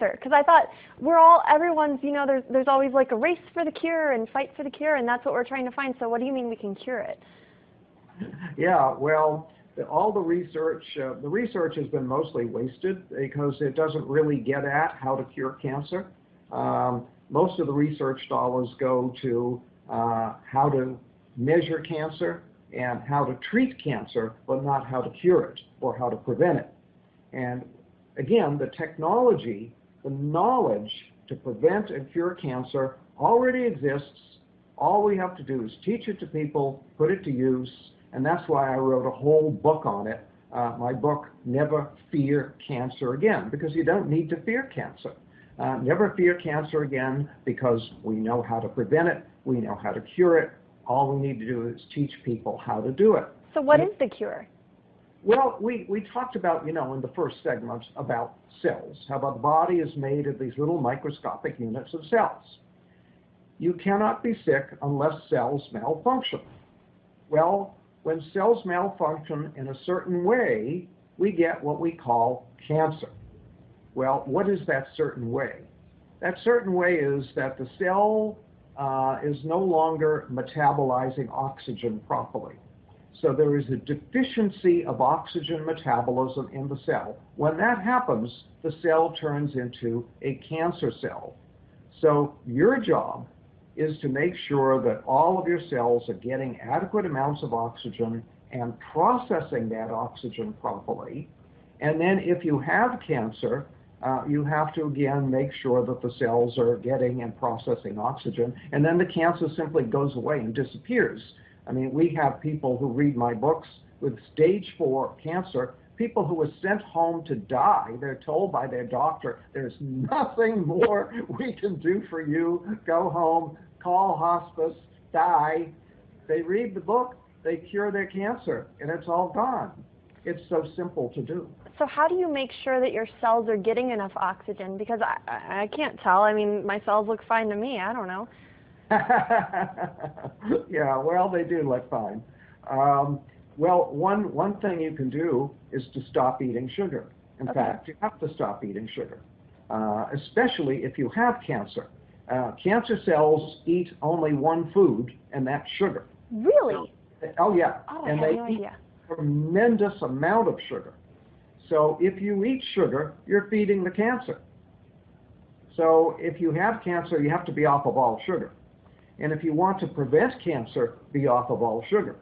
cancer? Because I thought everyone's, there's always like a race for the cure and fight for the cure, and that's what we're trying to find. So what do you mean we can cure it? Yeah, well, all the research has been mostly wasted because it doesn't really get at how to cure cancer. Most of the research dollars go to how to measure cancer and how to treat cancer, but not how to cure it or how to prevent it. And again, the technology, the knowledge to prevent and cure cancer already exists. All we have to do is teach it to people, put it to use, and that's why I wrote a whole book on it. My book, Never Fear Cancer Again, because you don't need to fear cancer. Never fear cancer again because we know how to prevent it, we know how to cure it. All we need to do is teach people how to do it. So what is the cure? Well, we talked about, in the first segment about cells, how the body is made of these little microscopic units of cells. You cannot be sick unless cells malfunction. Well, when cells malfunction in a certain way, we get what we call cancer. Well, what is that certain way? That certain way is that the cell is no longer metabolizing oxygen properly. So there is a deficiency of oxygen metabolism in the cell. When that happens, the cell turns into a cancer cell. So your job is to make sure that all of your cells are getting adequate amounts of oxygen and processing that oxygen properly. And then if you have cancer, you have to, again, make sure that the cells are getting and processing oxygen, and then the cancer simply goes away and disappears. I mean, we have people who read my books with stage 4 cancer, people who are sent home to die. They're told by their doctor, there's nothing more we can do for you. Go home, call hospice, die. They read the book, they cure their cancer, and it's all gone. It's so simple to do. So how do you make sure that your cells are getting enough oxygen? Because I can't tell. I mean, my cells look fine to me. I don't know. Yeah, well, they do look fine. Well, one thing you can do is to stop eating sugar. In fact, you have to stop eating sugar, especially if you have cancer. Cancer cells eat only one food, and that's sugar. Really? Oh, yeah. Oh, and I had they no eat idea. a tremendous amount of sugar. So if you eat sugar, you're feeding the cancer. So if you have cancer, you have to be off of all sugar. And if you want to prevent cancer, be off of all sugar.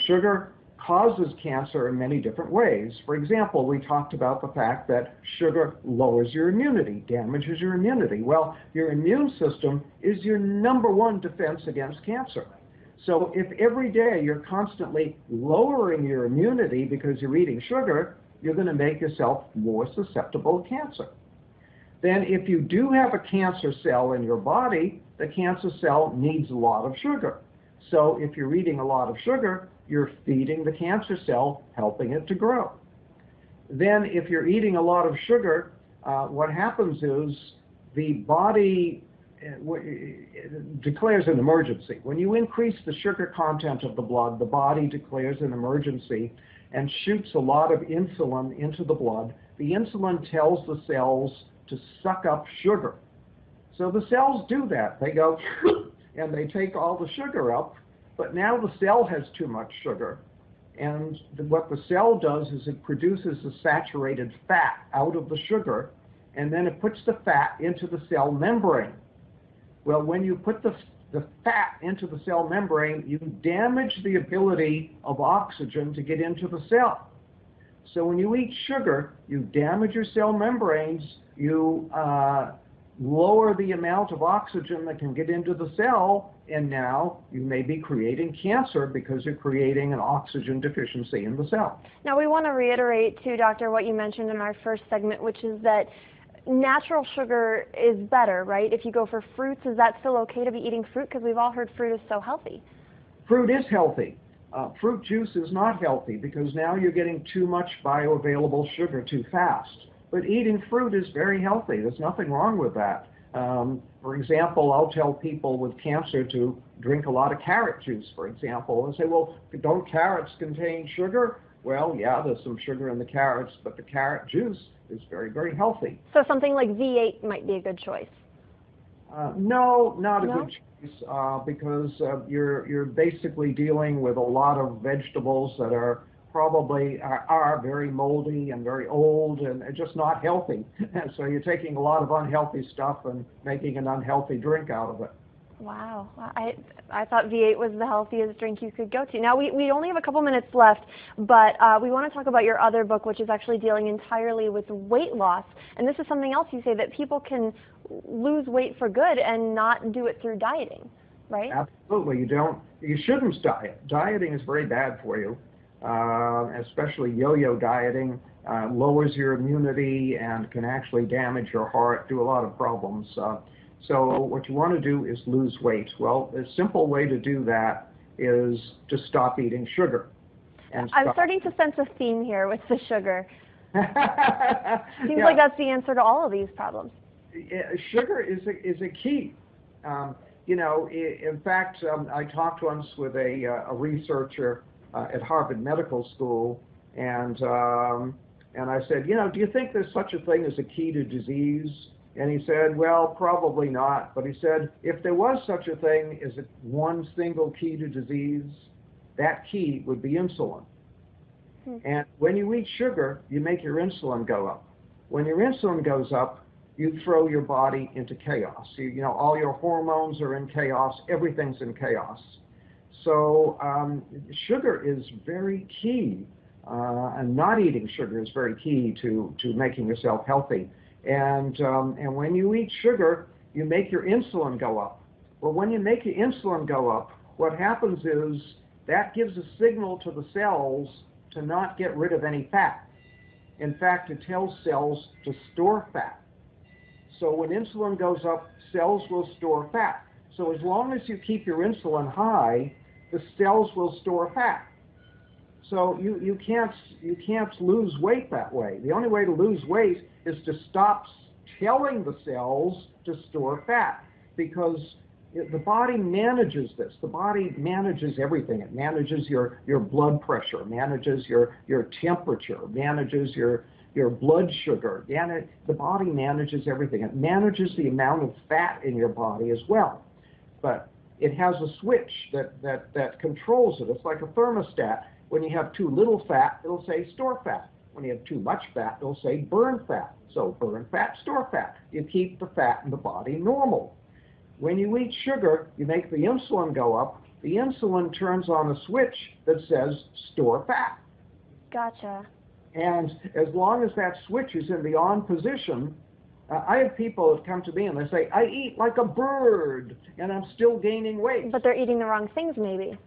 Sugar causes cancer in many different ways. For example, we talked about the fact that sugar lowers your immunity, damages your immunity. Well, your immune system is your #1 defense against cancer. So if every day you're constantly lowering your immunity because you're eating sugar, you're going to make yourself more susceptible to cancer. Then if you do have a cancer cell in your body, the cancer cell needs a lot of sugar. So if you're eating a lot of sugar, you're feeding the cancer cell, helping it to grow. Then if you're eating a lot of sugar, what happens is the body declares an emergency. When you increase the sugar content of the blood, the body declares an emergency and shoots a lot of insulin into the blood. The insulin tells the cells to suck up sugar. So the cells do that. They go and they take all the sugar up, but now the cell has too much sugar. And what the cell does is it produces a saturated fat out of the sugar, and then it puts the fat into the cell membrane. Well, when you put the fat into the cell membrane, you damage the ability of oxygen to get into the cell. So when you eat sugar, you damage your cell membranes, you lower the amount of oxygen that can get into the cell, and now you may be creating cancer because you're creating an oxygen deficiency in the cell. Now we want to reiterate too, Doctor, what you mentioned in our first segment, which is that natural sugar is better, right? If you go for fruits, is that still okay to be eating fruit? Because we've all heard fruit is so healthy. Fruit is healthy. Fruit juice is not healthy because now you're getting too much bioavailable sugar too fast. But eating fruit is very healthy. There's nothing wrong with that. For example, I'll tell people with cancer to drink a lot of carrot juice, for example, and say, well, don't carrots contain sugar? Well, yeah, there's some sugar in the carrots, but the carrot juice is very, very healthy. So something like V8 might be a good choice. No, not a good choice, because you're basically dealing with a lot of vegetables that are probably are very moldy and very old and just not healthy. So you're taking a lot of unhealthy stuff and making an unhealthy drink out of it. Wow, I thought V8 was the healthiest drink you could go to. Now, we only have a couple minutes left, but we want to talk about your other book, which is actually dealing entirely with weight loss. And this is something else you say, that people can lose weight for good and not do it through dieting, right? Absolutely. You shouldn't diet. Dieting is very bad for you, especially yo-yo dieting. Lowers your immunity and can actually damage your heart, do a lot of problems. So what you want to do is lose weight. Well, the simple way to do that is to stop eating sugar. I'm starting to sense a theme here with the sugar. Seems Yeah. like that's the answer to all of these problems. Sugar is a key. In fact, I talked once with a researcher at Harvard Medical School, and I said, do you think there's such a thing as a key to disease? And he said, well, probably not. But he said, if there was such a thing as one single key to disease, that key would be insulin. And when you eat sugar, you make your insulin go up. When your insulin goes up, you throw your body into chaos. All your hormones are in chaos. Everything's in chaos. So sugar is very key, and not eating sugar is very key to making yourself healthy. And when you eat sugar, you make your insulin go up. Well, when you make your insulin go up, what happens is that gives a signal to the cells to not get rid of any fat. In fact, it tells cells to store fat. So when insulin goes up, cells will store fat. So as long as you keep your insulin high, the cells will store fat. So you can't lose weight that way. The only way to lose weight is to stop telling the cells to store fat, because the body manages this. The body manages everything. It manages your blood pressure, manages your temperature, manages your blood sugar. The body manages everything. It manages the amount of fat in your body as well. But it has a switch that controls it. It's like a thermostat. When you have too little fat, it'll say store fat. When you have too much fat, it'll say burn fat. So burn fat, store fat. You keep the fat in the body normal. When you eat sugar, you make the insulin go up. The insulin turns on a switch that says store fat. Gotcha. And as long as that switch is in the on position, I have people that come to me and they say, I eat like a bird and I'm still gaining weight. But they're eating the wrong things maybe.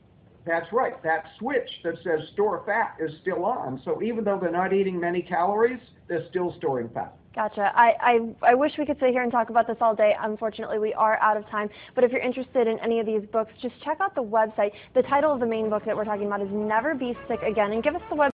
That's right. That switch that says store fat is still on. So even though they're not eating many calories, they're still storing fat. Gotcha. I wish we could sit here and talk about this all day. Unfortunately, we are out of time. But if you're interested in any of these books, just check out the website. The title of the main book that we're talking about is Never Be Sick Again. And give us the website.